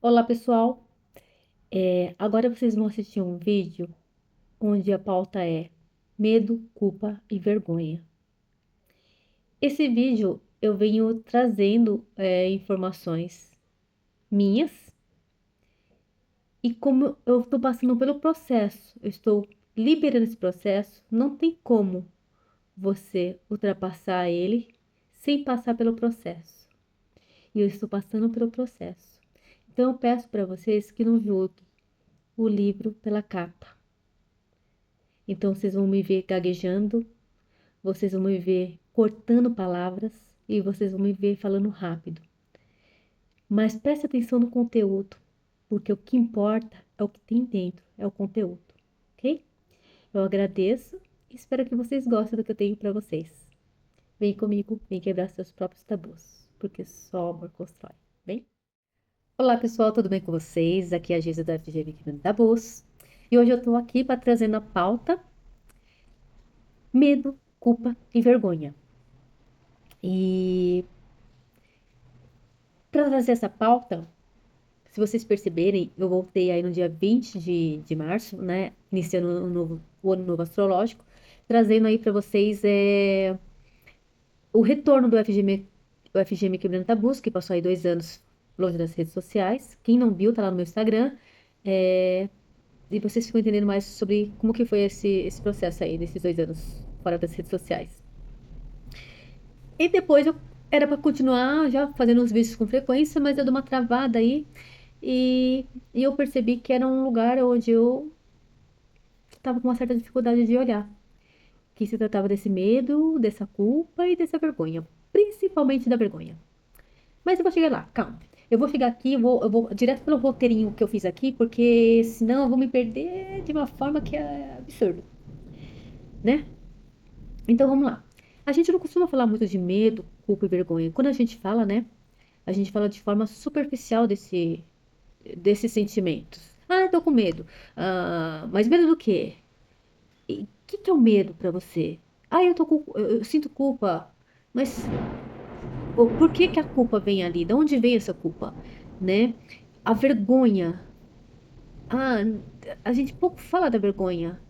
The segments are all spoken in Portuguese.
Olá, pessoal. Agora vocês vão assistir um vídeo onde a pauta é medo, culpa e vergonha. Esse vídeo eu venho trazendo informações minhas e como eu estou passando pelo processo, eu estou liberando esse processo, não tem como você ultrapassar ele sem passar pelo processo. E eu estou passando pelo processo. Então eu peço para vocês que não julguem o livro pela capa. Então vocês vão me ver gaguejando, vocês vão me ver cortando palavras e vocês vão me ver falando rápido. Mas preste atenção no conteúdo, porque o que importa é o que tem dentro, é o conteúdo, ok? Eu agradeço e espero que vocês gostem do que eu tenho para vocês. Vem comigo, vem quebrar seus próprios tabus, porque só o amor constrói, bem? Olá pessoal, tudo bem com vocês? Aqui é a Geisa da FGV Quebrando Tabus. E hoje eu tô aqui para trazer na pauta medo, culpa e vergonha. E para trazer essa pauta, se vocês perceberem, eu voltei aí no dia 20 de março, né? Iniciando o ano novo astrológico, trazendo aí para vocês o retorno do FGM, o FGM Quebrando Tabus, que passou aí 2 anos longe das redes sociais. Quem não viu, tá lá no meu Instagram. É, e vocês ficam entendendo mais sobre como que foi esse processo aí, nesses 2 anos fora das redes sociais. E depois eu era para continuar já fazendo os vídeos com frequência, mas eu dei uma travada aí e eu percebi que era um lugar onde eu estava com uma certa dificuldade de olhar. Que se tratava desse medo, dessa culpa e dessa vergonha. Principalmente da vergonha. Mas eu vou chegar lá, calma. Eu vou chegar aqui, eu vou direto pelo roteirinho que eu fiz aqui, porque senão eu vou me perder de uma forma que é absurdo, né? Então vamos lá. A gente não costuma falar muito de medo, culpa e vergonha. Quando a gente fala, né? A gente fala de forma superficial desses sentimentos. Ah, eu tô com medo. Ah, mas medo do quê? O que é o medo pra você? Ah, eu sinto culpa. Mas por que que a culpa vem ali? De onde vem essa culpa? Né? A vergonha. Ah, a gente pouco fala da vergonha.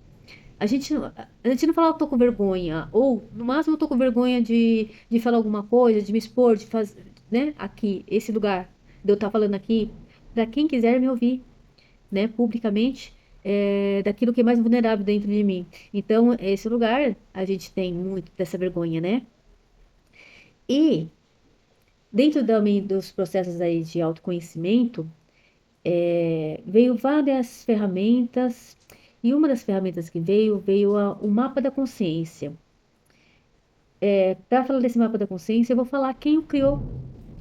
A gente não fala, eu tô com vergonha. Ou, no máximo, eu tô com vergonha de falar alguma coisa, de me expor, de fazer, né? Aqui, esse lugar, de eu estar falando aqui, para quem quiser me ouvir, né? Publicamente, daquilo que é mais vulnerável dentro de mim. Então, esse lugar, a gente tem muito dessa vergonha, né? E, dentro também dos processos aí de autoconhecimento, veio várias ferramentas. E uma das ferramentas que veio o mapa da consciência. Para falar desse mapa da consciência, eu vou falar quem o criou,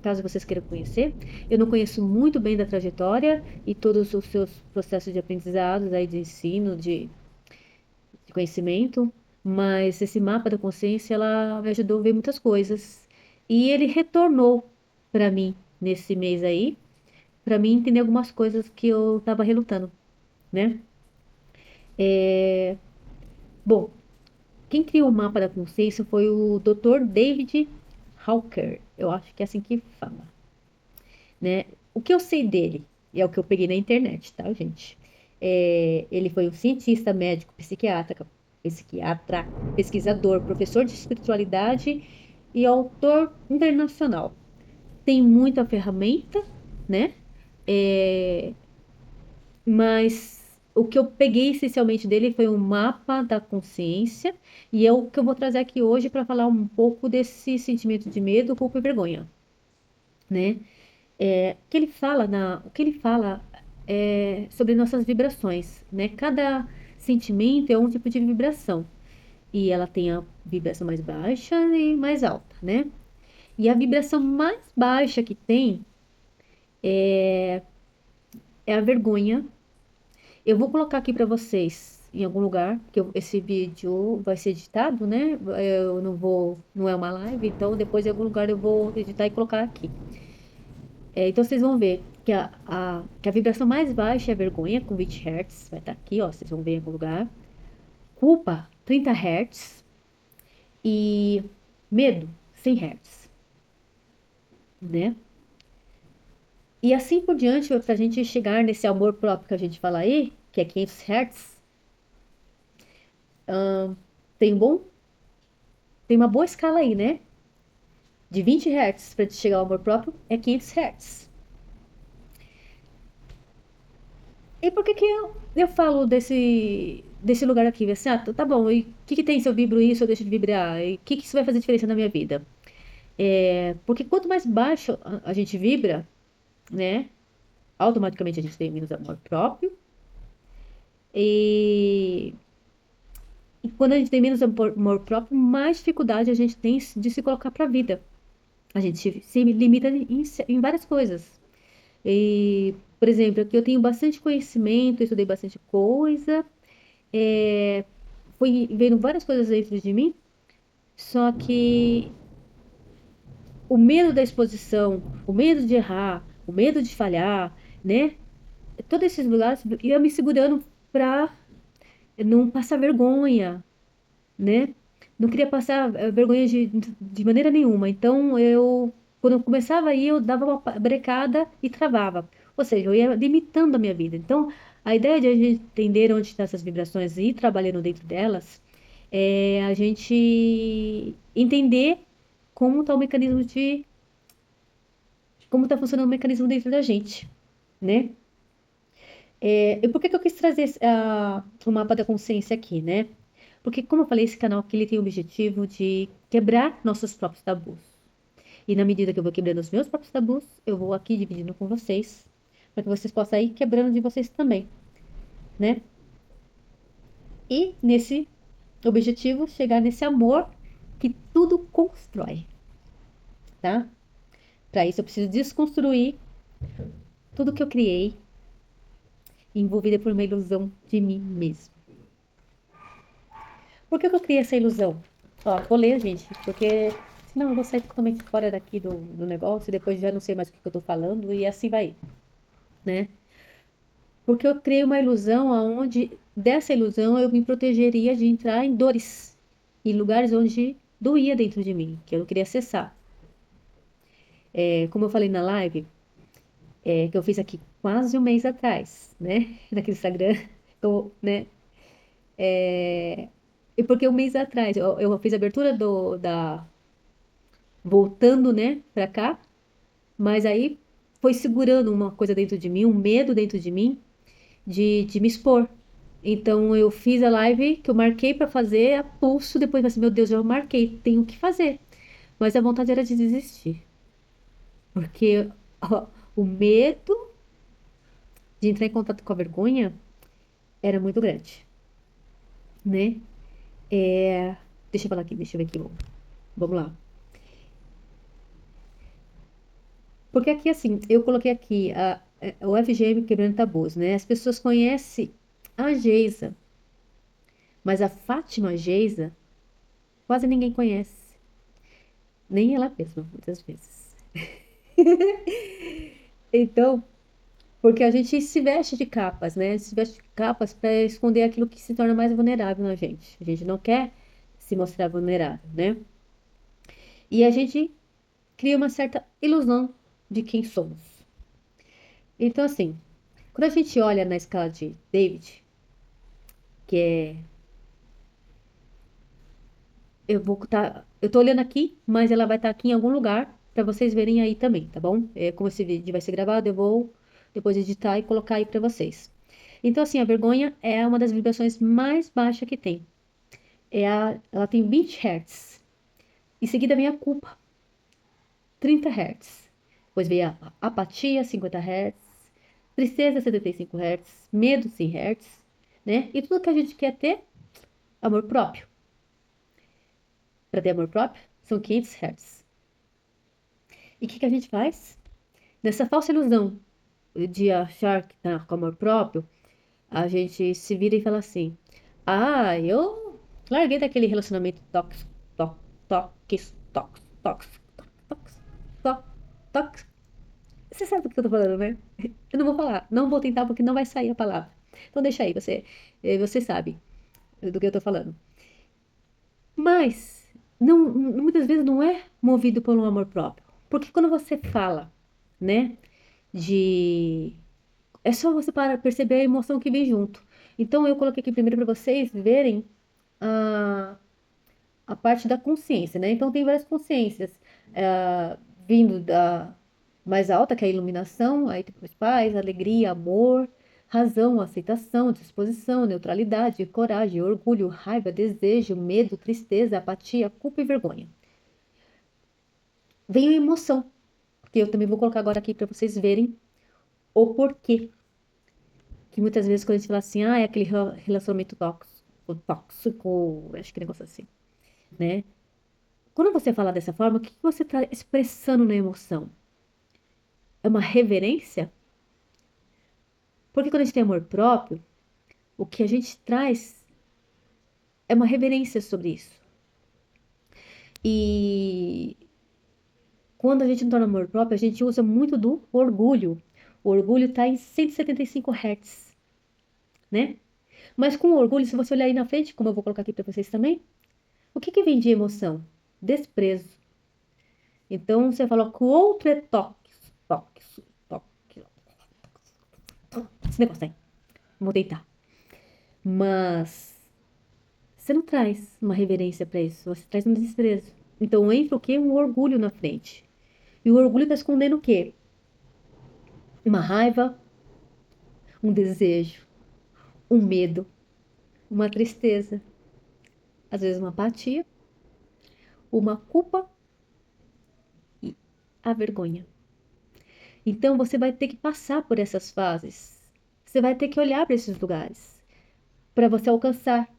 caso vocês queiram conhecer. Eu não conheço muito bem da trajetória e todos os seus processos de aprendizados, aí de ensino, de conhecimento, mas esse mapa da consciência, ela me ajudou a ver muitas coisas. E ele retornou para mim nesse mês aí, para mim entender algumas coisas que eu estava relutando, né? Bom, quem criou o mapa da consciência foi o Dr. David Hawker, eu acho que é assim que fala, né? O que eu sei dele, e é o que eu peguei na internet, tá, gente? Ele foi um cientista, médico, psiquiatra, pesquisador, professor de espiritualidade e autor internacional. Tem muita ferramenta, né? É, mas o que eu peguei essencialmente dele foi um mapa da consciência, e é o que eu vou trazer aqui hoje para falar um pouco desse sentimento de medo, culpa e vergonha, né? O que ele fala é sobre nossas vibrações, né? Cada sentimento é um tipo de vibração. E ela tem a vibração mais baixa e mais alta, né? E a vibração mais baixa que tem é a vergonha. Eu vou colocar aqui para vocês em algum lugar, porque esse vídeo vai ser editado, né? Eu não vou, não é uma live, então depois em algum lugar eu vou editar e colocar aqui. Então vocês vão ver que a vibração mais baixa é a vergonha, com 20 Hz. Vai estar aqui, ó. Vocês vão ver em algum lugar. Culpa, 30 Hz. E medo, 100 Hz, né? E assim por diante, para a gente chegar nesse amor próprio que a gente fala aí, que é 500 Hz, tem um bom, tem uma boa escala aí, né? De 20 Hz para chegar ao amor próprio é 500 Hz. E por que que eu falo desse lugar aqui? Assim, ah, tá bom, e o que que tem se eu vibro isso ou deixo de vibrar? E o que que isso vai fazer diferença na minha vida? Porque quanto mais baixo a gente vibra, né? Automaticamente a gente tem menos amor próprio. E, e quando a gente tem menos amor próprio, mais dificuldade a gente tem de se colocar para a vida. A gente se limita em várias coisas. E, por exemplo, aqui eu tenho bastante conhecimento, estudei bastante coisa, é, fui vendo várias coisas dentro de mim, só que o medo da exposição, o medo de errar, o medo de falhar, né? Todos esses lugares ia me segurando pra não passar vergonha, né? Não queria passar vergonha de maneira nenhuma. Então, quando eu começava aí, eu dava uma brecada e travava. Ou seja, eu ia limitando a minha vida. Então, a ideia de a gente entender onde estão essas vibrações e ir trabalhando dentro delas é a gente entender como está o mecanismo como está funcionando o mecanismo dentro da gente, né? E por que que eu quis trazer o mapa da consciência aqui, né? Porque, como eu falei, esse canal aqui ele tem o objetivo de quebrar nossos próprios tabus. E na medida que eu vou quebrando os meus próprios tabus, eu vou aqui dividindo com vocês, para que vocês possam ir quebrando de vocês também, né? E nesse objetivo, chegar nesse amor que tudo constrói, tá? Para isso, eu preciso desconstruir tudo que eu criei, envolvida por uma ilusão de mim mesmo. Por que que eu criei essa ilusão? Ó, vou ler, gente, porque senão eu vou sair totalmente fora daqui do negócio e depois já não sei mais o que eu tô falando e assim vai, né? Porque eu criei uma ilusão onde, dessa ilusão, eu me protegeria de entrar em dores, em lugares onde doía dentro de mim, que eu não queria acessar. Como eu falei na live, que eu fiz aqui quase um mês atrás, né? Naquele Instagram, né? E porque um mês atrás eu fiz a abertura voltando, né, pra cá, mas aí foi segurando uma coisa dentro de mim, um medo dentro de mim de me expor. Então eu fiz a live que eu marquei pra fazer a pulso, depois eu falei assim, meu Deus, eu marquei, tenho que fazer. Mas a vontade era de desistir, porque ó, o medo de entrar em contato com a vergonha era muito grande, né? Deixa eu falar aqui, deixa eu ver aqui, vamos lá. Porque aqui, assim, eu coloquei aqui o FGM quebrando tabus, né? As pessoas conhecem a Geisa, mas a Fátima Geisa quase ninguém conhece. Nem ela mesma, muitas vezes. Então, porque a gente se veste de capas, né? Se veste de capas para esconder aquilo que se torna mais vulnerável na gente. A gente não quer se mostrar vulnerável, né? E a gente cria uma certa ilusão de quem somos. Então, assim, quando a gente olha na escala de David, que é. Eu tô olhando aqui, mas ela vai estar aqui em algum lugar para vocês verem aí também, tá bom? Como esse vídeo vai ser gravado, eu vou depois editar e colocar aí para vocês. Então, assim, a vergonha é uma das vibrações mais baixas que tem. Ela tem 20 Hz. Em seguida vem a culpa, 30 Hz. Depois vem a apatia, 50 Hz. Tristeza, 75 Hz. Medo, 100 Hz. Né? E tudo que a gente quer ter, amor próprio. Para ter amor próprio, são 500 Hz. E o que que a gente faz? Nessa falsa ilusão de achar que tá com amor próprio, a gente se vira e fala assim: ah, eu larguei daquele relacionamento tóxico, tóxico, tóxico, tóxico, tóxico, tóxico. Você sabe do que eu tô falando, né? Eu não vou falar, não vou tentar porque não vai sair a palavra. Então deixa aí, você sabe do que eu tô falando. Mas muitas vezes não é movido por um amor próprio. Porque quando você fala, né? de... É só você para perceber a emoção que vem junto. Então, eu coloquei aqui primeiro para vocês verem a, a parte da consciência, né? Então, tem várias consciências, vindo da mais alta, que é a iluminação, aí depois paz, alegria, amor, razão, aceitação, disposição, neutralidade, coragem, orgulho, raiva, desejo, medo, tristeza, apatia, culpa e vergonha. Vem a emoção, que eu também vou colocar agora aqui para vocês verem o porquê. Que muitas vezes quando a gente fala assim, é aquele relacionamento tóxico, acho que negócio assim, né? Quando você fala dessa forma, o que você está expressando na emoção? É uma reverência? Porque quando a gente tem amor próprio, o que a gente traz é uma reverência sobre isso. E quando a gente não torna amor próprio, a gente usa muito do orgulho. O orgulho está em 175 Hz, né? Mas com o orgulho, se você olhar aí na frente, como eu vou colocar aqui para vocês também, o que que vem de emoção? Desprezo. Então você fala que o outro é tóxico, tóxico, tóxico. Esse negócio aí. Vou deitar. Mas você não traz uma reverência para isso, você traz um desprezo. Então entra o quê? Um orgulho na frente. E o orgulho está escondendo o quê? Uma raiva, um desejo, um medo, uma tristeza, às vezes uma apatia, uma culpa e a vergonha. Então você vai ter que passar por essas fases. Você vai ter que olhar para esses lugares para você alcançar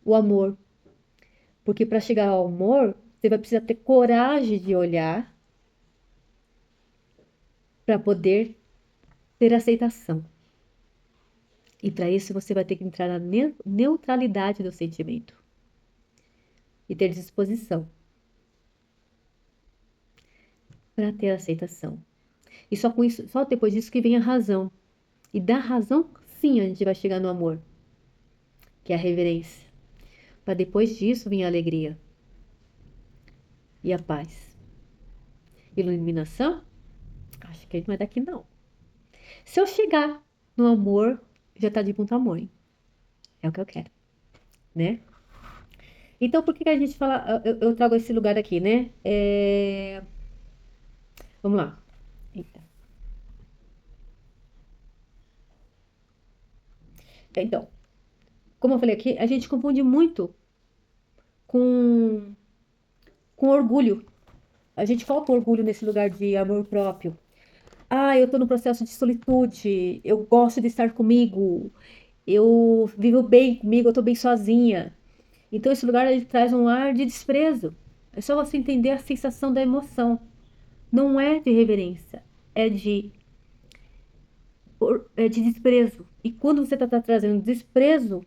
o amor. Porque para chegar ao amor, você vai precisar ter coragem de olhar para poder ter aceitação. E para isso você vai ter que entrar na neutralidade do sentimento e ter disposição para ter aceitação. E só com isso, só depois disso que vem a razão. E da razão, sim, a gente vai chegar no amor, que é a reverência. Para depois disso vir a alegria e a paz. Iluminação? Acho que não é daqui não. Se eu chegar no amor, já tá de bom tamanho. É o que eu quero, né? Então, por que que a gente fala, eu trago esse lugar aqui, né? Vamos lá. Eita. Então, como eu falei aqui, a gente confunde muito com, com orgulho. A gente falta orgulho nesse lugar de amor próprio. Eu tô no processo de solitude, eu gosto de estar comigo, eu vivo bem comigo, eu tô bem sozinha. Então, esse lugar ele traz um ar de desprezo. É só você entender a sensação da emoção. Não é de reverência, é de desprezo. E quando você está trazendo desprezo,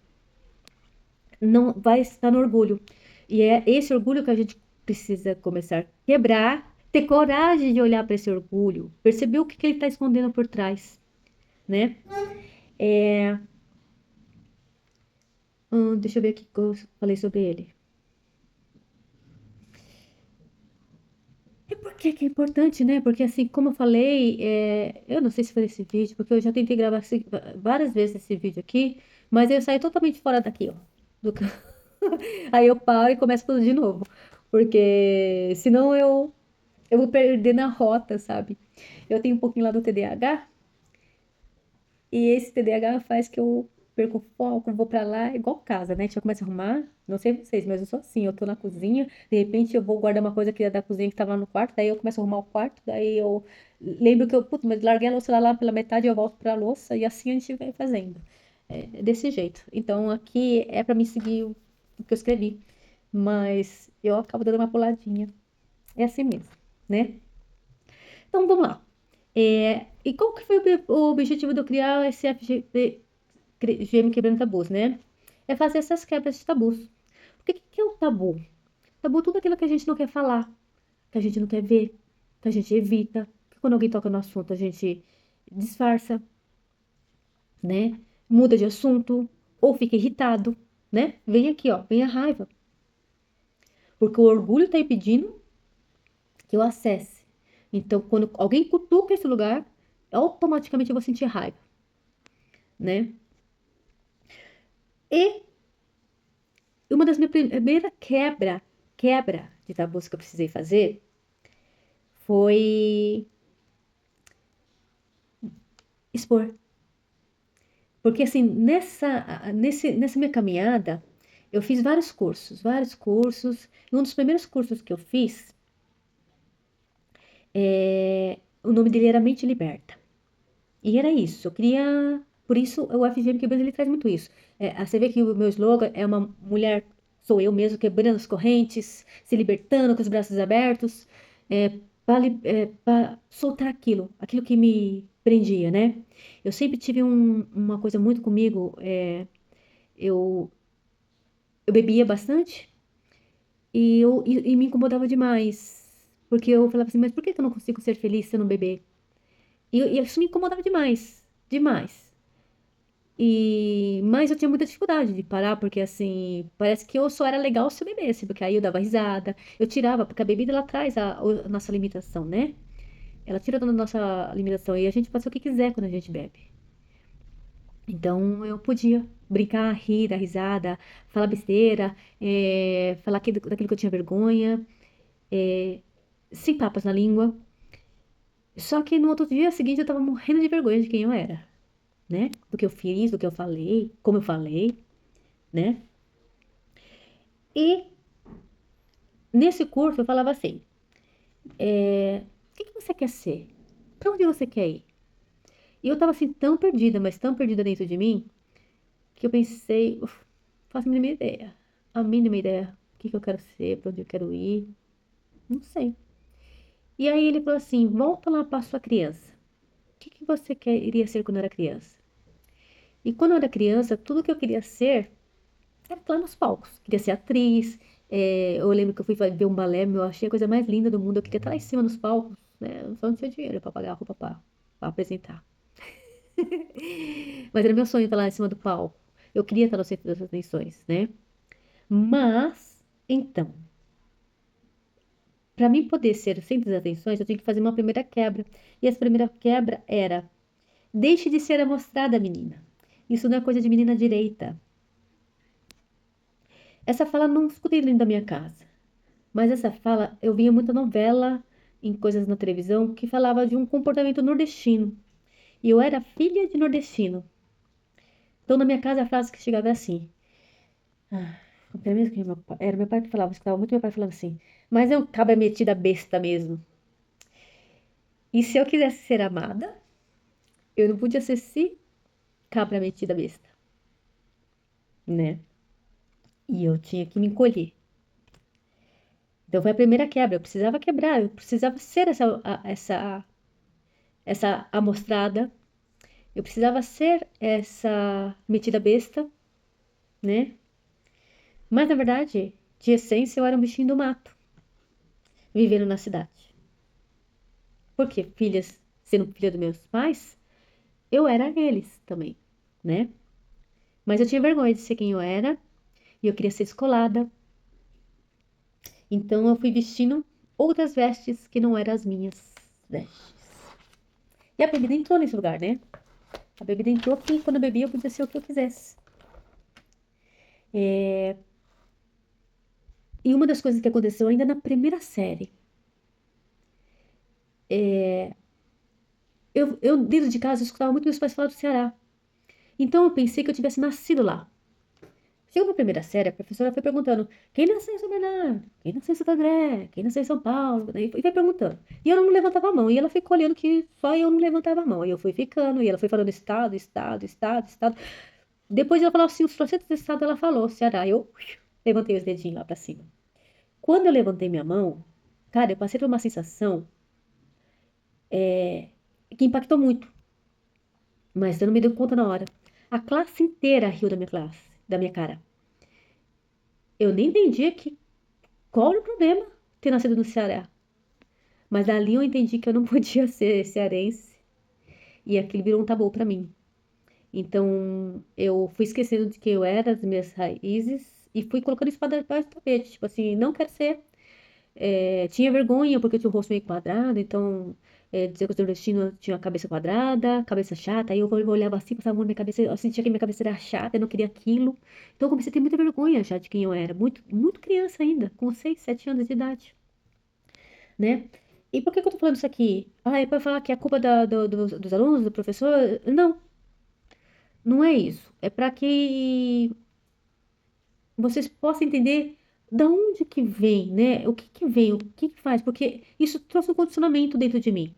não vai estar no orgulho. E é esse orgulho que a gente precisa começar a quebrar, ter coragem de olhar para esse orgulho, perceber o que, que ele está escondendo por trás, né? É, deixa eu ver aqui que eu falei sobre ele. E por que que é importante, né? Porque assim, como eu falei, eu não sei se foi esse vídeo, porque eu já tentei gravar várias vezes esse vídeo aqui, mas eu saí totalmente fora daqui, ó. do ca- Aí eu paro e começo tudo de novo. Porque senão eu vou perder na rota, sabe? Eu tenho um pouquinho lá do TDAH, e esse TDAH faz que eu perco o foco, vou pra lá, igual casa, né? Que eu começo a arrumar, não sei vocês, mas eu sou assim, eu tô na cozinha, de repente eu vou guardar uma coisa que é da cozinha que tava lá no quarto, daí eu começo a arrumar o quarto, daí eu lembro que putz, mas larguei a louça lá pela metade, eu volto pra louça, e assim a gente vai fazendo. É desse jeito. Então aqui é pra mim seguir o que eu escrevi, mas eu acabo dando uma puladinha. É assim mesmo, né? Então vamos lá. E qual que foi o objetivo de eu criar esse GM Quebrando Tabus, né? É fazer essas quebras de tabus. Porque o que que é o tabu? Tabu é tudo aquilo que a gente não quer falar, que a gente não quer ver, que a gente evita, que quando alguém toca no assunto a gente disfarça, né? Muda de assunto, ou fica irritado, né? Vem aqui, ó, vem a raiva. Porque o orgulho tá impedindo que eu acesse. Então, quando alguém cutuca esse lugar, automaticamente eu vou sentir raiva, né? E uma das minhas primeiras quebra de tabus que eu precisei fazer foi expor. Porque assim, nessa minha caminhada, eu fiz vários cursos. E um dos primeiros cursos que eu fiz, o nome dele era Mente Liberta. E era isso, eu queria. Por isso, o FGM que ele traz muito isso. Você vê que o meu slogan é uma mulher, sou eu mesmo, quebrando as correntes, se libertando com os braços abertos, para soltar aquilo que me prendia, né? Eu sempre tive uma coisa muito comigo, eu, eu bebia bastante e me incomodava demais. Porque eu falava assim, mas por que que eu não consigo ser feliz se eu não beber? E isso me incomodava demais, demais. Mas eu tinha muita dificuldade de parar, porque assim, parece que eu só era legal se eu bebesse, porque aí eu dava risada, eu tirava, porque a bebida ela traz a nossa limitação, né? Ela tira da nossa limitação e a gente pode ser o que quiser quando a gente bebe. Então eu podia brincar, rir, dar risada, falar besteira, falar daquilo que eu tinha vergonha, é, sem papas na língua. Só que no outro dia seguinte eu tava morrendo de vergonha de quem eu era, né? Do que eu fiz, do que eu falei, como eu falei, né? E nesse curso eu falava assim, o que que você quer ser? Pra onde você quer ir? E eu tava assim tão perdida, mas tão perdida dentro de mim, que eu pensei, "Uf, faço a mínima ideia. A mínima ideia. O que que eu quero ser, pra onde eu quero ir? Não sei. E aí ele falou assim, volta lá pra sua criança. O que que você iria ser quando era criança? E quando eu era criança, tudo que eu queria ser era lá nos palcos. Queria ser atriz. Eu lembro que eu fui ver um balé, eu achei a coisa mais linda do mundo. Eu queria estar lá em cima nos palcos, né? Eu só não tinha dinheiro pra pagar a roupa pra apresentar. Mas era meu sonho estar lá em cima do palco. Eu queria estar no centro das atenções, né? Mas, então, para mim poder ser o centro das atenções, eu tinha que fazer uma primeira quebra. E essa primeira quebra era: deixe de ser amostrada, menina. Isso não é coisa de menina direita. Essa fala não escutei dentro da minha casa. Mas essa fala, eu via muita novela, em coisas na televisão, que falava de um comportamento nordestino. E eu era filha de nordestino. Então, na minha casa, a frase que chegava era assim. Pelo menos que era meu pai que falava, eu escutava muito meu pai falando assim. Mas é um cabra metida besta mesmo. E se eu quisesse ser amada, eu não podia ser se cabra metida besta, né? E eu tinha que me encolher. Então foi a primeira quebra. Eu precisava quebrar, eu precisava ser essa amostrada. Eu precisava ser essa metida besta, né? Mas na verdade, de essência, eu era um bichinho do mato, vivendo na cidade. Porque sendo filha dos meus pais, eu era eles também, né? Mas eu tinha vergonha de ser quem eu era e eu queria ser descolada. Então eu fui vestindo outras vestes que não eram as minhas vestes. E a bebida entrou nesse lugar, né? A bebida entrou porque quando eu bebia eu podia ser o que eu quisesse. É, E uma das coisas que aconteceu ainda na primeira série, eu dentro de casa eu escutava muito meus pais falar do Ceará. Então eu pensei que eu tivesse nascido lá. Chegou na primeira série, a professora foi perguntando: quem nasceu em São Bernardo? Quem nasceu em Santo André? Quem nasceu em São Paulo? E vai perguntando. E eu não levantava a mão. E ela ficou olhando que só eu não levantava a mão. E eu fui ficando. E ela foi falando estado, estado, estado, estado. Depois ela falou assim: os trocentos estados ela falou, Ceará. Eu levantei os dedinhos lá pra cima. Quando eu levantei minha mão, cara, eu passei por uma sensação que impactou muito. Mas eu não me dei conta na hora. A classe inteira riu da minha classe, da minha cara. Eu nem entendia qual era o problema ter nascido no Ceará. Mas ali eu entendi que eu não podia ser cearense e aquilo virou um tabu pra mim. Então eu fui esquecendo de quem eu era, das minhas raízes e fui colocando isso para debaixo do tapete. Tipo assim, não quero ser. tinha vergonha porque eu tinha o rosto meio quadrado, então dizia que o nordestino tinha a cabeça quadrada, cabeça chata, aí eu olhava assim, passava a mão na minha cabeça, eu sentia que minha cabeça era chata, eu não queria aquilo. Então eu comecei a ter muita vergonha já de quem eu era, muito, muito criança ainda, com 6 7 anos de idade, né? E por que que eu tô falando isso aqui? Ah, é pra falar que é culpa dos alunos, do professor? Não, não é isso. É para que vocês possam entender da onde que vem, né? O que que vem, o que que faz, porque isso trouxe um condicionamento dentro de mim.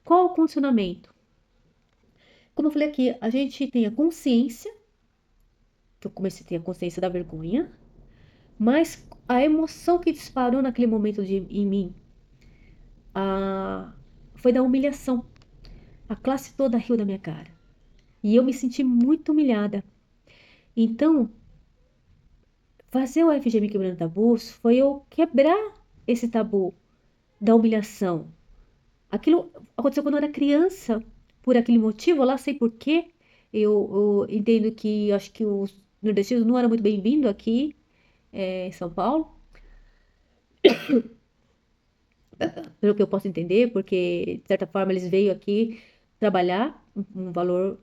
Qual o condicionamento? Como eu falei aqui, a gente tem a consciência, que eu comecei a ter a consciência da vergonha, mas a emoção que disparou naquele momento em mim a, foi da humilhação. A classe toda riu da minha cara. E eu me senti muito humilhada. Então, fazer o FGM Quebrando Tabus foi eu quebrar esse tabu da humilhação. Aquilo aconteceu quando eu era criança, por aquele motivo, eu lá sei por quê. Eu entendo que acho que os nordestinos não eram muito bem-vindos aqui em São Paulo, pelo que eu posso entender, porque de certa forma eles veio aqui trabalhar um valor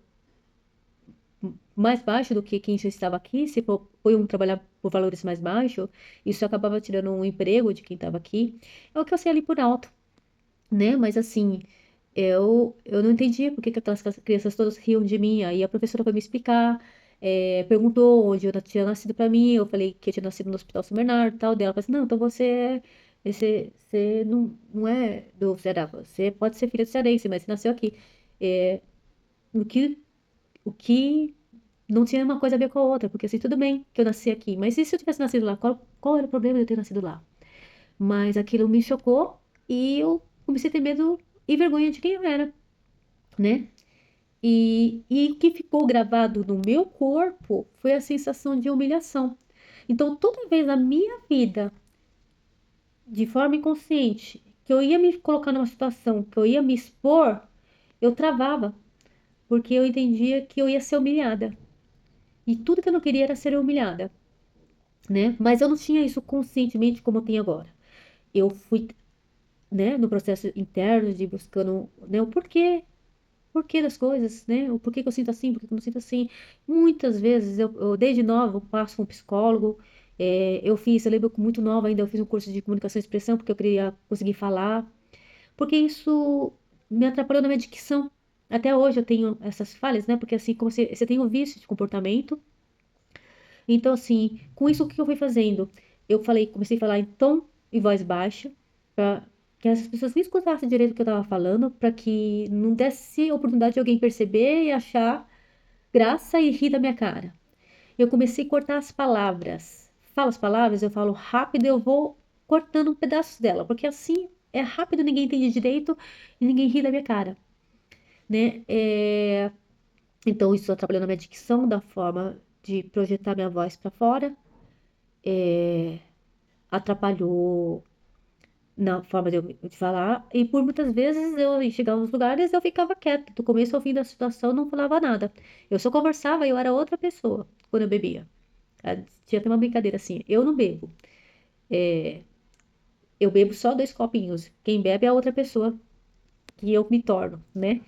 mais baixo do que quem já estava aqui, se foi um trabalhar por valores mais baixos, isso acabava tirando um emprego de quem estava aqui. É o que eu sei ali por alto, né? Mas assim, eu não entendia por que que aquelas crianças todas riam de mim. Aí a professora foi me explicar, perguntou onde eu tinha nascido para mim. Eu falei que eu tinha nascido no Hospital São Bernardo e tal. Dela falou assim: não, então você não é do Ceará, você pode ser filha de cearense, mas você nasceu aqui. É, o que, o que não tinha uma coisa a ver com a outra, porque assim, tudo bem que eu nasci aqui, mas e se eu tivesse nascido lá? Qual era o problema de eu ter nascido lá? Mas aquilo me chocou e eu comecei a ter medo e vergonha de quem eu era, né? E o que ficou gravado no meu corpo foi a sensação de humilhação. Então, toda vez na minha vida, de forma inconsciente, que eu ia me colocar numa situação que eu ia me expor, eu travava, porque eu entendia que eu ia ser humilhada. E tudo que eu não queria era ser humilhada, né? Mas eu não tinha isso conscientemente como eu tenho agora. Eu fui, né, no processo interno de buscando, né, porquê das coisas, né? O porquê que eu sinto assim, porquê que eu não sinto assim. Muitas vezes, desde nova, eu passo com um psicólogo. Eu lembro que muito nova ainda, eu fiz um curso de comunicação e expressão, porque eu queria conseguir falar. Porque isso me atrapalhou na minha dicção. Até hoje eu tenho essas falhas, né? Porque assim, como você tem um vício de comportamento. Então, assim, com isso, o que eu fui fazendo? Comecei a falar em tom e voz baixa, para que as pessoas nem escutassem direito o que eu estava falando, para que não desse oportunidade de alguém perceber e achar graça e rir da minha cara. Eu comecei a cortar as palavras. Falo as palavras, eu falo rápido, eu vou cortando um pedaço dela, porque assim é rápido, ninguém entende direito e ninguém ri da minha cara, né? Então, isso atrapalhou na minha dicção, da forma de projetar minha voz para fora. Atrapalhou na forma de falar, e por muitas vezes eu chegava nos lugares eu ficava quieta, do começo ao fim da situação não falava nada. Eu só conversava e eu era outra pessoa quando eu bebia. Tinha até uma brincadeira assim, eu não bebo, eu bebo só 2 copinhos, quem bebe é a outra pessoa que eu me torno, né?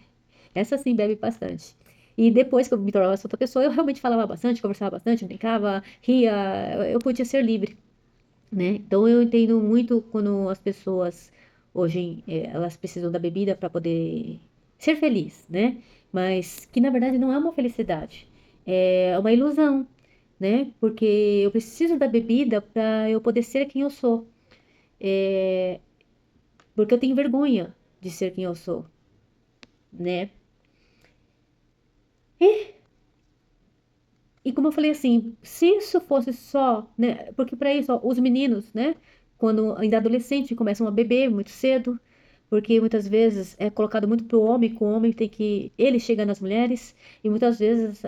Essa sim bebe bastante. E depois que eu me tornava essa outra pessoa, eu realmente falava bastante, conversava bastante, brincava, ria, eu podia ser livre, né? Então eu entendo muito quando as pessoas hoje elas precisam da bebida para poder ser feliz, né? Mas que na verdade não é uma felicidade, é uma ilusão, né? Porque eu preciso da bebida para eu poder ser quem eu sou, porque eu tenho vergonha de ser quem eu sou, né? E como eu falei assim, se isso fosse só, né? Porque para isso, ó, os meninos, né? Quando ainda adolescente começam a beber muito cedo, porque muitas vezes é colocado muito pro homem, que o homem tem que ele chega nas mulheres e muitas vezes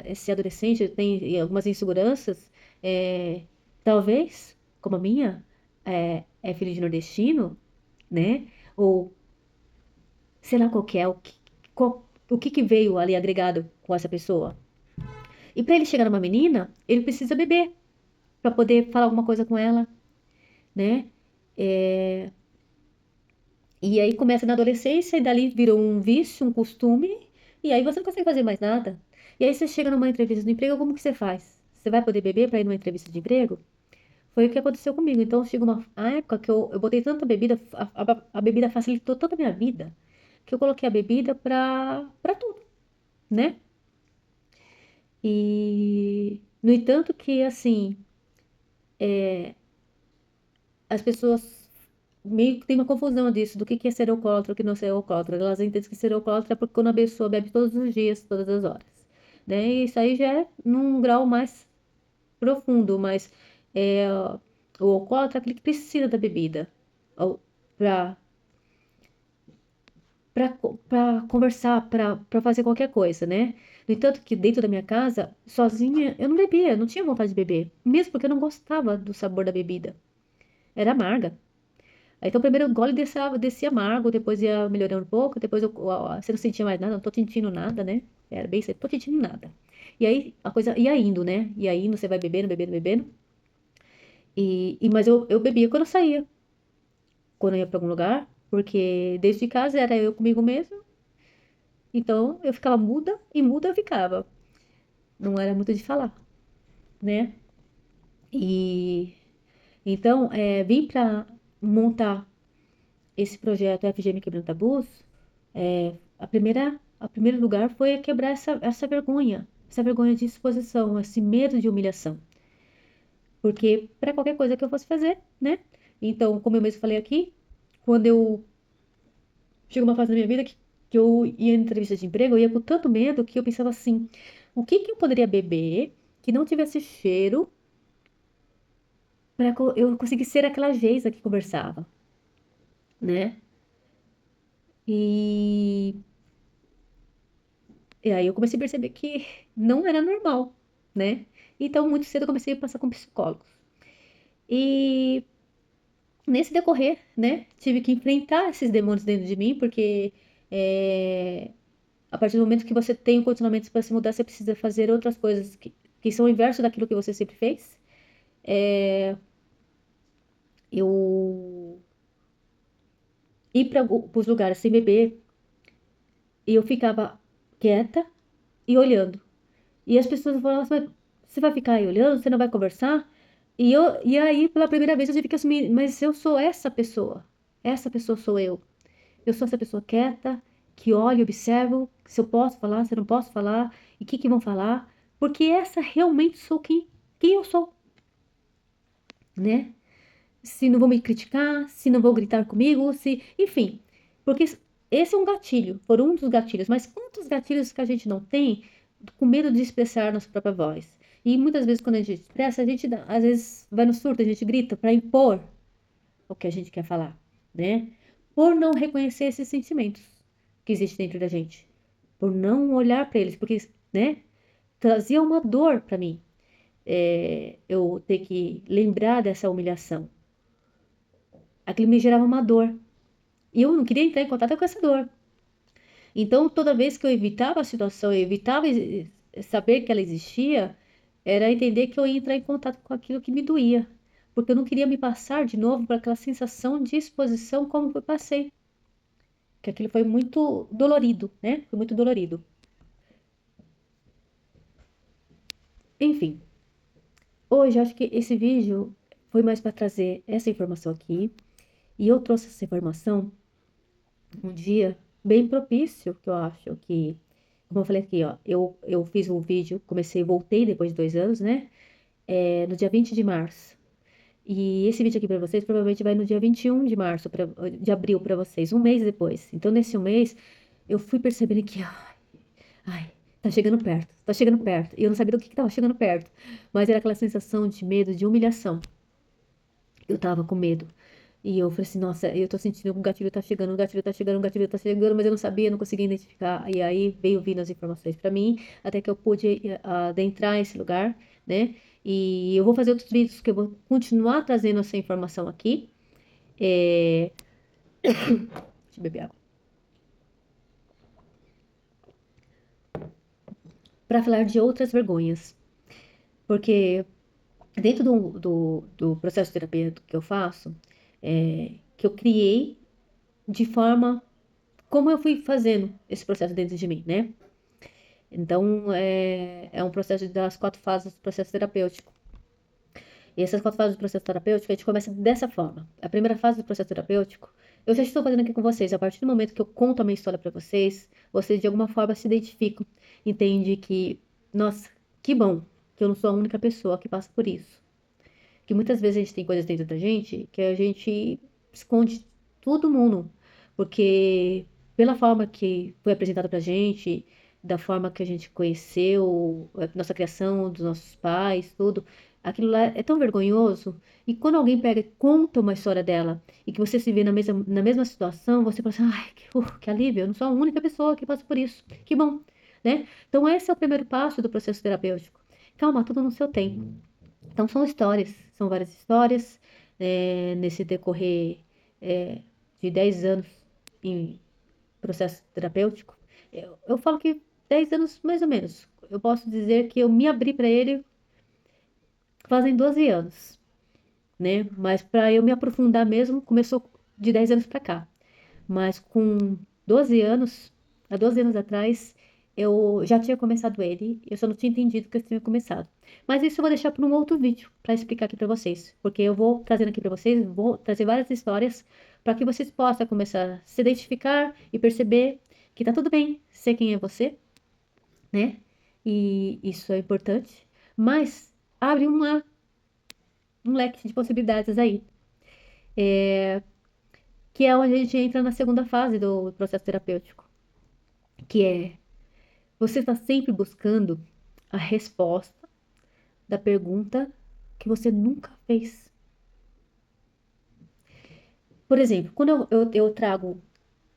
esse adolescente tem algumas inseguranças, é, talvez, como a minha, é filho de nordestino, né? Ou sei lá qual que é, o que que veio ali agregado com essa pessoa. E para ele chegar numa menina, ele precisa beber para poder falar alguma coisa com ela, né? E aí começa na adolescência e dali virou um vício, um costume, e aí você não consegue fazer mais nada. E aí você chega numa entrevista de emprego, como que você faz? Você vai poder beber para ir numa entrevista de emprego? Foi o que aconteceu comigo. Então chegou uma época que eu botei tanta bebida, a bebida facilitou toda a minha vida, que eu coloquei a bebida para tudo, né? E no entanto que assim, as pessoas meio que tem uma confusão disso, do que é ser alcoólatra e o que não é ser alcoólatra. Elas entendem que ser alcoólatra é porque quando a pessoa bebe todos os dias, todas as horas. Né? E isso aí já é num grau mais profundo, mas é, o alcoólatra é aquele que precisa da bebida para para conversar, para fazer qualquer coisa, né? No entanto, que dentro da minha casa, sozinha, eu não bebia, não tinha vontade de beber, mesmo porque eu não gostava do sabor da bebida. Era amarga. Aí, então, o primeiro gole descia amargo, depois ia melhorando um pouco, depois você não sentia mais nada, não tô sentindo nada, né? Era bem certo, tô sentindo nada. E aí a coisa ia indo, né? Ia indo, você vai bebendo, bebendo, bebendo. Mas eu bebia quando eu saía, quando eu ia pra algum lugar, porque desde casa era eu comigo mesmo, então eu ficava muda e muda eu ficava. Não era muito de falar, né? E então, vim pra montar esse projeto FGM Quebrando Tabus. A primeiro lugar foi quebrar essa vergonha de exposição, esse medo de humilhação. Porque para qualquer coisa que eu fosse fazer, né? Então, como eu mesmo falei aqui, quando eu chegou uma fase da minha vida que eu ia em entrevista de emprego, eu ia com tanto medo que eu pensava assim: o que que eu poderia beber que não tivesse cheiro para eu conseguir ser aquela Geisa que conversava, né? E, e aí eu comecei a perceber que não era normal, né? Então, muito cedo eu comecei a passar com psicólogos. E nesse decorrer, né, tive que enfrentar esses demônios dentro de mim, porque é, a partir do momento que você tem um condicionamento para se mudar, você precisa fazer outras coisas que são o inverso daquilo que você sempre fez. É, eu ir para os lugares sem beber e eu ficava quieta e olhando. E as pessoas falavam assim, você vai ficar aí olhando, você não vai conversar? E aí, pela primeira vez, eu tive que assumir, mas eu sou essa pessoa. Essa pessoa sou eu. Eu sou essa pessoa quieta, que olha e observo se eu posso falar, se eu não posso falar, e o que que vão falar. Porque essa realmente sou quem eu sou, né? Se não vão me criticar, se não vão gritar comigo, se... Enfim, porque esse é um gatilho, por um dos gatilhos. Mas quantos gatilhos que a gente não tem com medo de expressar nossa própria voz? E muitas vezes quando a gente expressa, a gente às vezes vai no surto, a gente grita para impor o que a gente quer falar, né? Por não reconhecer esses sentimentos que existem dentro da gente, por não olhar para eles, porque, né? Trazia uma dor para mim, eu ter que lembrar dessa humilhação. Aquilo me gerava uma dor. E eu não queria entrar em contato com essa dor. Então, toda vez que eu evitava a situação, eu evitava saber que ela existia, era entender que eu ia entrar em contato com aquilo que me doía. Porque eu não queria me passar de novo por aquela sensação de exposição como eu passei. Que aquilo foi muito dolorido, né? Foi muito dolorido. Enfim, hoje eu acho que esse vídeo foi mais para trazer essa informação aqui. E eu trouxe essa informação um dia bem propício, que eu acho que, como eu falei aqui, ó, eu fiz um vídeo, comecei, voltei depois de 2 anos, né? No dia 20 de março. E esse vídeo aqui para vocês provavelmente vai no dia 21 de março, de abril para vocês, um mês depois. Então, nesse um mês, eu fui percebendo que, ai, tá chegando perto, tá chegando perto. E eu não sabia do que tava chegando perto, mas era aquela sensação de medo, de humilhação. Eu tava com medo. E eu falei assim, nossa, eu tô sentindo que o gatilho tá chegando, o gatilho tá chegando, o gatilho tá chegando, mas eu não sabia, não conseguia identificar. E aí veio vindo as informações pra mim, até que eu pude adentrar esse lugar, né? E eu vou fazer outros vídeos que eu vou continuar trazendo essa informação aqui. É... Deixa eu beber água. Pra falar de outras vergonhas. Porque dentro do processo de terapia que eu faço, que eu criei de forma como eu fui fazendo esse processo dentro de mim, né? Então, é um processo das 4 fases do processo terapêutico. E essas 4 fases do processo terapêutico, a gente começa dessa forma. A primeira fase do processo terapêutico, eu já estou fazendo aqui com vocês. A partir do momento que eu conto a minha história para vocês, vocês de alguma forma se identificam, entende que, nossa, que bom que eu não sou a única pessoa que passa por isso. Que muitas vezes a gente tem coisas dentro da gente que a gente esconde de todo mundo, porque pela forma que foi apresentada pra gente, da forma que a gente conheceu, a nossa criação, dos nossos pais, tudo, aquilo lá é tão vergonhoso. E quando alguém pega e conta uma história dela e que você se vê na mesma situação, você fala assim, ai, que alívio, eu não sou a única pessoa que passa por isso. Que bom, né? Então esse é o primeiro passo do processo terapêutico. Calma, tudo no seu tempo. Então, são histórias, são várias histórias, nesse decorrer de 10 anos em processo terapêutico. Eu falo que 10 anos, mais ou menos. Eu posso dizer que eu me abri para ele fazem 12 anos, né? Mas para eu me aprofundar mesmo, começou de 10 anos para cá. Mas com 12 anos, há 12 anos atrás, eu já tinha começado ele, eu só não tinha entendido que eu tinha começado. Mas isso eu vou deixar para um outro vídeo, para explicar aqui para vocês, porque eu vou trazendo aqui para vocês, vou trazer várias histórias para que vocês possam começar a se identificar e perceber que tá tudo bem ser quem é você, né? E isso é importante, mas abre um leque de possibilidades aí, que é onde a gente entra na segunda fase do processo terapêutico, que é você está sempre buscando a resposta da pergunta que você nunca fez. Por exemplo, quando eu trago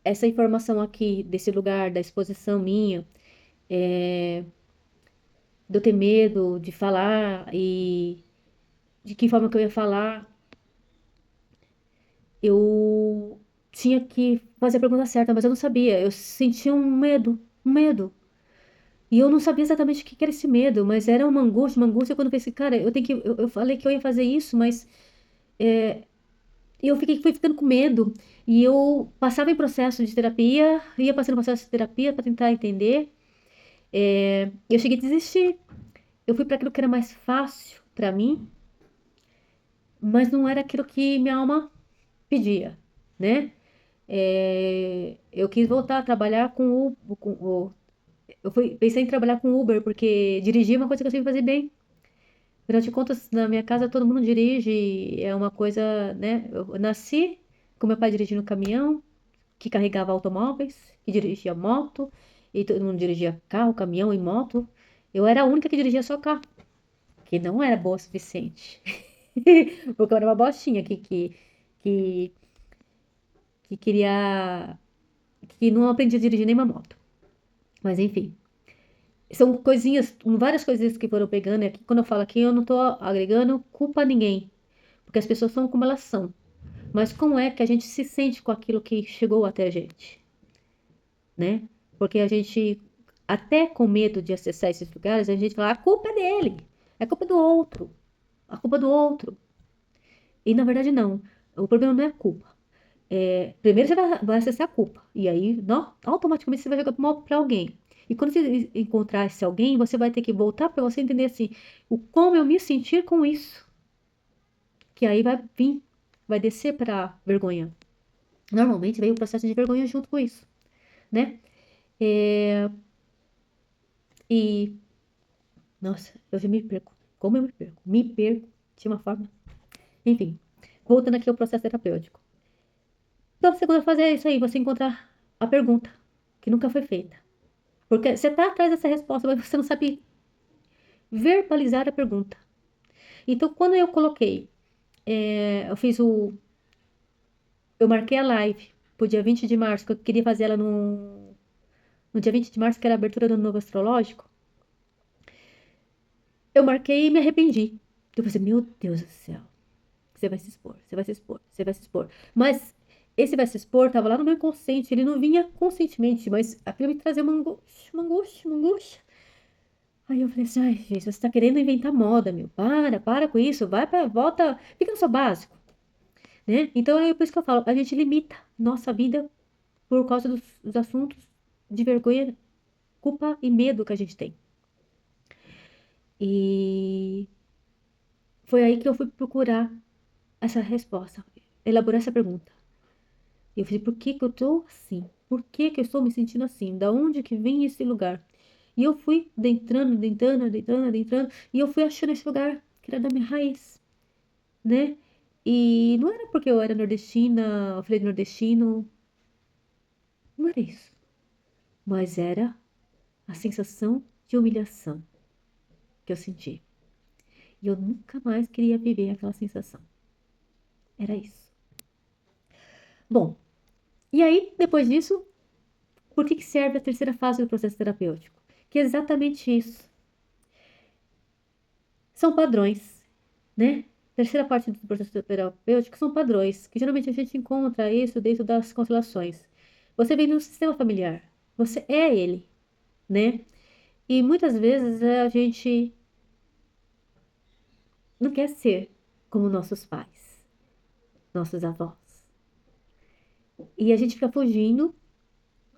essa informação aqui desse lugar, da exposição minha, de eu ter medo de falar e de que forma que eu ia falar, eu tinha que fazer a pergunta certa, mas eu não sabia. Eu sentia um medo, um medo. E eu não sabia exatamente o que era esse medo, mas era uma angústia quando eu pensei, cara, eu tenho que. Eu falei que eu ia fazer isso, mas e eu fui ficando com medo. E eu passava em processo de terapia, ia passando processo de terapia para tentar entender. Eu cheguei a desistir. Eu fui para aquilo que era mais fácil para mim, mas não era aquilo que minha alma pedia, né? Eu quis voltar a trabalhar pensei em trabalhar com Uber, porque dirigir é uma coisa que eu sempre fazer bem. Afinal de contas, na minha casa todo mundo dirige, é uma coisa, né? Eu nasci com meu pai dirigindo caminhão, que carregava automóveis, que dirigia moto, e todo mundo dirigia carro, caminhão e moto. Eu era a única que dirigia só carro, que não era boa o suficiente. Porque eu era uma bostinha que, que queria, que não aprendia a dirigir nenhuma moto. Mas enfim, são coisinhas, várias coisinhas que foram pegando. E aqui, quando eu falo aqui, eu não tô agregando culpa a ninguém, porque as pessoas são como elas são. Mas como é que a gente se sente com aquilo que chegou até a gente, né? Porque a gente, até com medo de acessar esses lugares, a gente fala, a culpa é dele, é culpa do outro, a culpa é do outro. E na verdade não, o problema não é a culpa. Primeiro você vai acessar a culpa, e aí não, automaticamente você vai jogar para alguém. E quando você encontrar esse alguém, você vai ter que voltar para você entender assim, o como eu me sentir com isso, que aí vai vir, vai descer para vergonha. Normalmente vem o processo de vergonha junto com isso, né? É, e, nossa, eu já me perco. Como eu me perco? Me perco de uma forma. Enfim, voltando aqui ao processo terapêutico. Então, a segunda fase é isso aí, você encontrar a pergunta que nunca foi feita. Porque você tá atrás dessa resposta, mas você não sabe verbalizar a pergunta. Então, quando eu coloquei, eu fiz eu marquei a live pro dia 20 de março, que eu queria fazer ela no dia 20 de março, que era a abertura do novo astrológico. Eu marquei e me arrependi. Eu pensei, meu Deus do céu. Você vai se expor, você vai se expor, você vai se expor. Mas esse vai se expor tava lá no meu inconsciente, ele não vinha conscientemente, mas aquilo me trazia uma angústia, uma angústia, uma angústia. Aí eu falei assim, ai, gente, você tá querendo inventar moda, meu. Para com isso, volta, fica no seu básico. né? Então é por isso que eu falo, a gente limita nossa vida por causa dos assuntos de vergonha, culpa e medo que a gente tem. E foi aí que eu fui procurar essa resposta, elaborar essa pergunta. E eu falei, por que que eu tô assim? Por que que eu estou me sentindo assim? Da onde que vem esse lugar? E eu fui adentrando, e eu fui achando esse lugar que era da minha raiz, né? E não era porque eu era nordestina, eu falei nordestino, não era isso. Mas era a sensação de humilhação que eu senti. E eu nunca mais queria viver aquela sensação. Era isso. Bom, e aí, depois disso, por que que serve a terceira fase do processo terapêutico? Que é exatamente isso. São padrões, né? Terceira parte do processo terapêutico são padrões, que geralmente a gente encontra isso dentro das constelações. Você vem no sistema familiar, você é ele, né? E muitas vezes a gente não quer ser como nossos pais, nossos avós. E a gente fica fugindo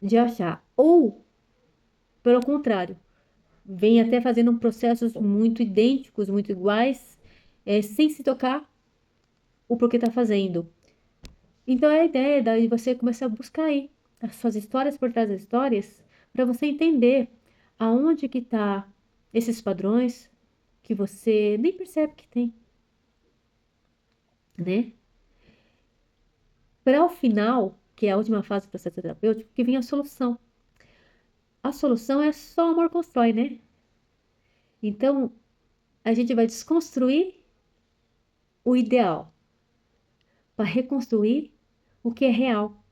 de achar. Ou, pelo contrário, vem até fazendo processos muito idênticos, muito iguais, sem se tocar o porquê está fazendo. Então é a ideia de você começar a buscar aí as suas histórias por trás das histórias, para você entender aonde que tá esses padrões que você nem percebe que tem, né? Para o final, que é a última fase do processo terapêutico, que vem a solução. A solução é só o amor constrói, né? Então, a gente vai desconstruir o ideal para reconstruir o que é real.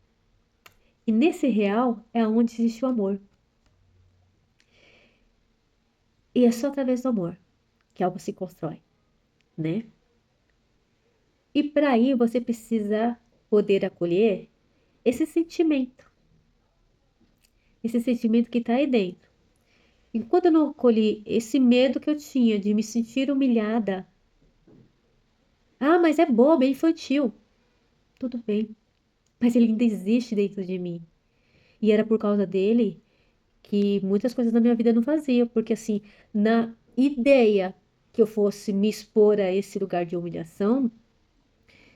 E nesse real é onde existe o amor. E é só através do amor que algo se constrói, né? E para aí você precisa poder acolher esse sentimento que está aí dentro. Enquanto eu não acolhi esse medo que eu tinha de me sentir humilhada, ah, mas é bobo, é infantil. Tudo bem, mas ele ainda existe dentro de mim. E era por causa dele que muitas coisas na minha vida eu não fazia, porque assim, na ideia que eu fosse me expor a esse lugar de humilhação,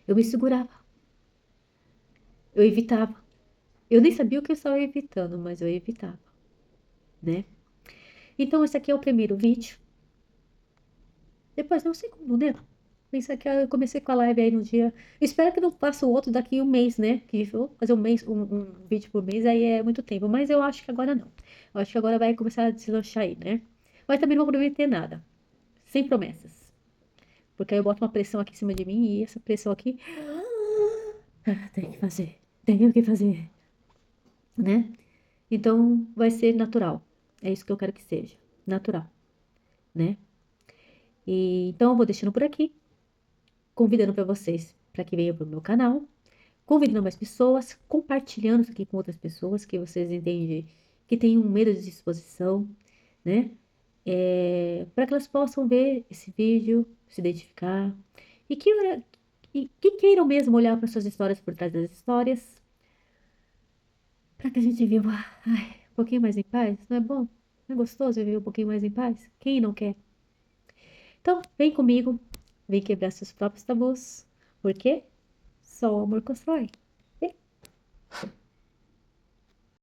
eu me segurava, eu evitava. Eu nem sabia o que eu estava evitando, mas eu evitava, né? Então, esse aqui é o primeiro vídeo. Depois, não sei como, né? Isso aqui eu comecei com a live aí no dia. Espero que não faça o outro daqui um mês, né? Que vou fazer um mês, um vídeo por mês, aí é muito tempo. Mas eu acho que agora não. Eu acho que agora vai começar a deslanchar aí, né? Mas também não vou prometer nada. Sem promessas. Porque aí eu boto uma pressão aqui em cima de mim e essa pressão aqui. Tem que fazer. Tenho que fazer, né? Então vai ser natural. É isso que eu quero que seja. Natural, né? E, então eu vou deixando por aqui, convidando para vocês para que venham para o meu canal, convidando mais pessoas, compartilhando isso aqui com outras pessoas que vocês entendem que têm um medo de exposição, né? Para que elas possam ver esse vídeo, se identificar e que queiram mesmo olhar para suas histórias por trás das histórias, para que a gente viva um pouquinho mais em paz, não é bom? Não é gostoso viver um pouquinho mais em paz? Quem não quer? Então, vem comigo, vem quebrar seus próprios tabus, porque só o amor constrói.